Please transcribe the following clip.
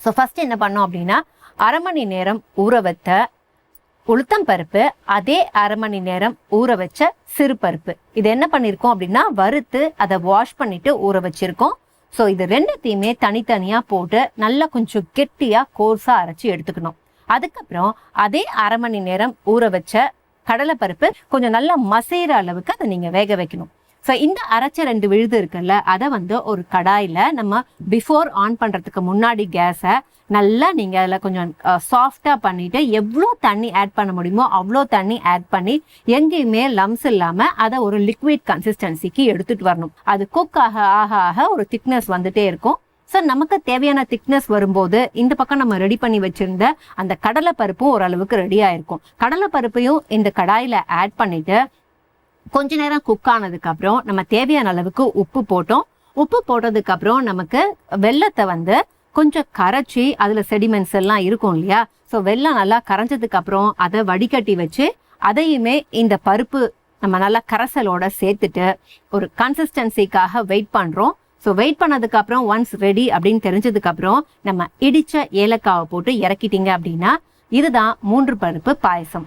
So first என்ன பண்ணோம் அப்படின்னா, அரை மணி நேரம் ஊற வைத்த உளுத்தம் பருப்பு, அதே அரை மணி நேரம் ஊற வச்ச சிறுபருப்பு, இது என்ன பண்ணியிருக்கோம் அப்படின்னா வறுத்து அதை வாஷ் பண்ணிட்டு ஊற வச்சிருக்கோம். ஸோ இது ரெண்டுத்தையுமே தனித்தனியாக போட்டு நல்லா கொஞ்சம் கெட்டியாக கோர்ஸாக அரைச்சி எடுத்துக்கணும். அதுக்கப்புறம் அதே அரை மணி நேரம் ஊற வச்ச கடலைப்பருப்பு கொஞ்சம் நல்லா மசைகிற அளவுக்கு அதை நீங்கள் வேக வைக்கணும். ஸோ இந்த அரைச்ச 2 விழுது இருக்குல்ல, அதை ஒரு கடாயில் நம்ம பிஃபோர் ஆன் பண்ணுறதுக்கு முன்னாடி கேஸை நல்லா நீங்கள் அதில் கொஞ்சம் சாஃப்டாக பண்ணிவிட்டு எவ்வளோ தண்ணி ஆட் பண்ண முடியுமோ அவ்வளோ தண்ணி ஆட் பண்ணி எங்கேயுமே லம்ஸ் இல்லாமல் அதை ஒரு லிக்விட் கன்சிஸ்டன்சிக்கு எடுத்துகிட்டு வரணும். அது குக் ஆக ஆக ஆக ஒரு திக்னஸ் வந்துட்டே இருக்கும். ஸோ நமக்கு தேவையான திக்னஸ் வரும்போது இந்த பக்கம் நம்ம ரெடி பண்ணி வச்சுருந்த அந்த கடலை பருப்பும் ஓரளவுக்கு ரெடி ஆகிருக்கும். கடலை பருப்பையும் இந்த கடாயில் ஆட் பண்ணிவிட்டு கொஞ்ச நேரம் குக் ஆனதுக்கு அப்புறம் நம்ம தேவையான அளவுக்கு உப்பு போட்டோம். உப்பு போட்டதுக்கு அப்புறம் நமக்கு வெல்லத்தை கொஞ்சம் கரைச்சி, அதுல செடிமெண்ட்ஸ் எல்லாம் இருக்கும் இல்லையா, ஸோ வெல்லம் நல்லா கரைஞ்சதுக்கு அப்புறம் அதை வடிகட்டி வச்சு அதையுமே இந்த பருப்பு நம்ம நல்லா கரைசலோட சேர்த்துட்டு ஒரு கன்சிஸ்டன்சிக்காக வெயிட் பண்றோம். ஸோ வெயிட் பண்ணதுக்கு அப்புறம் ஒன்ஸ் ரெடி அப்படின்னு தெரிஞ்சதுக்கு அப்புறம் நம்ம இடிச்ச ஏலக்காவை போட்டு இறக்கிட்டீங்க அப்படின்னா இதுதான் 3 பருப்பு பாயசம்.